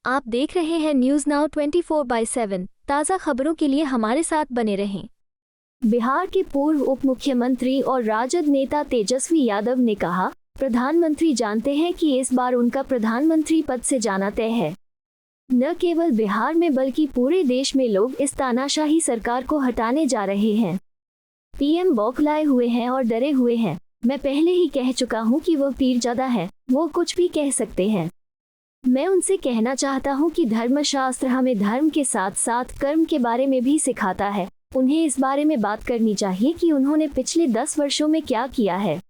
आप देख रहे हैं न्यूज़ नाउ 24/7। ताज़ा खबरों के लिए हमारे साथ बने रहें। बिहार के पूर्व उप मुख्यमंत्री और राजद नेता तेजस्वी यादव ने कहा, प्रधानमंत्री जानते हैं कि इस बार उनका प्रधानमंत्री पद से जाना तय है। न केवल बिहार में बल्कि पूरे देश में लोग इस तानाशाही सरकार को हटाने जा रहे हैं। पीएम बौखलाए हुए हैं और डरे हुए हैं। मैं पहले ही कह चुका हूं कि वो पीरजादा है, वो कुछ भी कह सकते हैं। मैं उनसे कहना चाहता हूं कि धर्मशास्त्र हमें धर्म के साथ साथ कर्म के बारे में भी सिखाता है। उन्हें इस बारे में बात करनी चाहिए कि उन्होंने पिछले 10 वर्षों में क्या किया है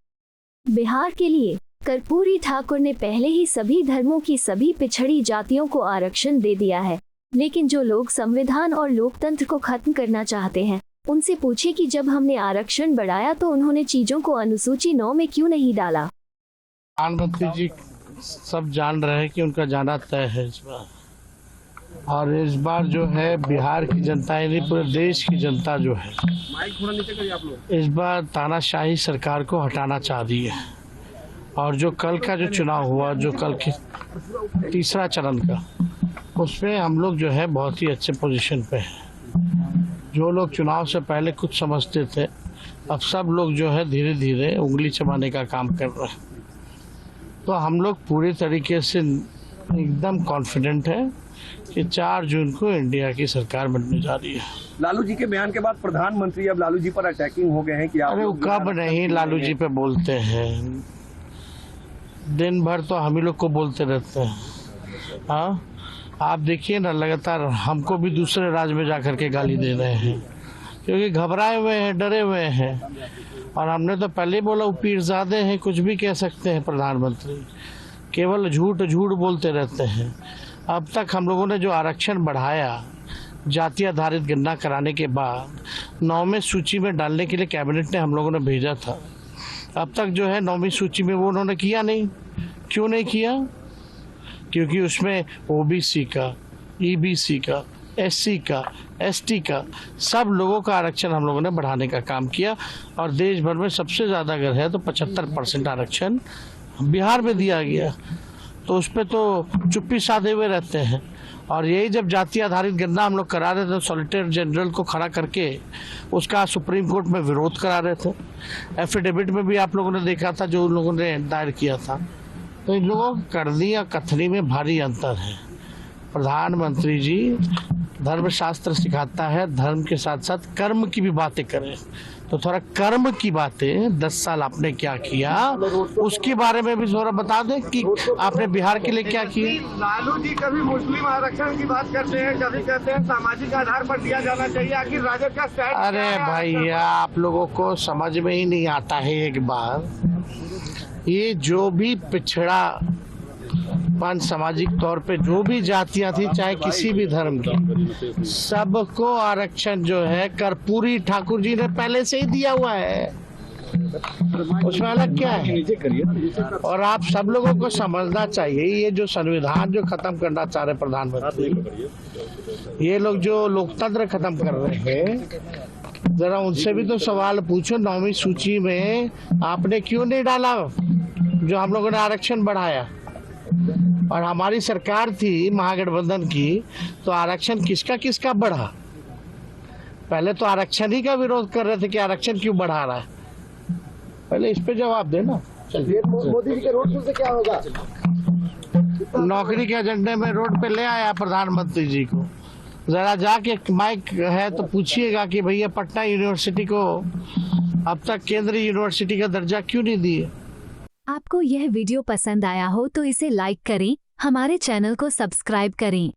बिहार के लिए। कर्पूरी ठाकुर ने पहले ही सभी धर्मों की सभी पिछड़ी जातियों को आरक्षण दे दिया है, लेकिन जो लोग संविधान और लोकतंत्र को खत्म करना चाहते हैं, उनसे पूछे कि जब हमने आरक्षण बढ़ाया तो उन्होंने चीजों को अनुसूची 9 में क्यों नहीं डाला। प्रधानमंत्री जी सब जान रहे हैं कि उनका जाना तय है इस बार, और इस बार जो है बिहार की जनता यानी पूरे देश की जनता जो है इस बार तानाशाही सरकार को हटाना चाह रही है। और जो कल का जो चुनाव हुआ, जो कल के तीसरा चरण का, उसमें हम लोग जो है बहुत ही अच्छे पोजीशन पे हैं। जो लोग चुनाव से पहले कुछ समझते थे, अब सब लोग जो है धीरे धीरे उंगली चबाने का काम कर रहे हैं। तो हम लोग पूरी तरीके से एकदम कॉन्फिडेंट है कि 4 जून को इंडिया की सरकार बनने जा रही है। लालू जी के बयान के बाद प्रधानमंत्री अब लालू जी पर अटैकिंग हो गए हैं कि अरे वो कब नहीं लालू जी पे बोलते हैं, दिन भर तो हम ही लोग को बोलते रहते हैं। हाँ, आप देखिए ना, लगातार हमको भी दूसरे राज्य में जाकर के गाली दे रहे हैं क्योंकि घबराए हुए हैं, डरे हुए हैं। और हमने तो पहले ही बोला वो पीरजादे हैं, कुछ भी कह सकते हैं प्रधानमंत्री, केवल झूठ बोलते रहते हैं। अब तक हम लोगों ने जो आरक्षण बढ़ाया, जाति आधारित गणना कराने के बाद 9वीं सूची में डालने के लिए कैबिनेट ने हम लोगों ने भेजा था, अब तक जो है 9वीं सूची में वो उन्होंने किया नहीं। क्यों नहीं किया? क्योंकि उसमें ओबीसी का, ईबीसी का, एससी का, एसटी का, सब लोगों का आरक्षण हम लोगों ने बढ़ाने का काम किया। और देश भर में सबसे ज़्यादा अगर है तो 75% आरक्षण बिहार में दिया गया। तो उस पर तो चुप्पी साधे हुए रहते हैं। और यही जब जाति आधारित गणना हम लोग करा रहे थे तो सॉलिसिटर जनरल को खड़ा करके उसका सुप्रीम कोर्ट में विरोध करा रहे थे। एफिडेविट में भी आप लोगों ने देखा था जो उन लोगों ने दायर किया था। तो इन लोगों की करनी और कथनी में भारी अंतर है। प्रधानमंत्री जी धर्मशास्त्र सिखाता है, धर्म के साथ साथ कर्म की भी बातें करें। तो थोड़ा कर्म की बातें 10 साल आपने क्या किया उसके बारे में भी थोड़ा बता दें कि आपने बिहार के लिए क्या किया। लालू जी कभी मुस्लिम आरक्षण की बात करते हैं, कभी कहते हैं सामाजिक आधार पर दिया जाना चाहिए। आखिर राजद का स्टैंड? अरे भैया, आप लोगों को समझ में ही नहीं आता है। एक बार ये जो भी पिछड़ा सामाजिक तौर पे जो भी जातियां थी, चाहे किसी भी धर्म की, सबको आरक्षण जो है कर्पूरी ठाकुर जी ने पहले से ही दिया हुआ है। उसमें अलग क्या है? और आप सब लोगों को समझना चाहिए, ये जो संविधान जो खत्म करना चाह रहे प्रधानमंत्री, ये लोग जो लोकतंत्र खत्म कर रहे हैं, जरा उनसे भी तो सवाल पूछो। 9वीं सूची में आपने क्यों नहीं डाला जो हम लोगों ने आरक्षण बढ़ाया? और हमारी सरकार थी महागठबंधन की, तो आरक्षण किसका किसका बढ़ा? पहले तो आरक्षण ही का विरोध कर रहे थे कि आरक्षण क्यों बढ़ा रहा है। पहले इस पे जवाब देना। मोदी जी के रोड शो से क्या होगा? नौकरी के एजेंडे में रोड पे ले आया प्रधानमंत्री जी को। जरा जाके माइक है तो पूछिएगा कि भैया पटना यूनिवर्सिटी को अब तक केंद्रीय यूनिवर्सिटी का दर्जा क्यों नहीं दिए। आपको यह वीडियो पसंद आया हो तो इसे लाइक करें, हमारे चैनल को सब्सक्राइब करें।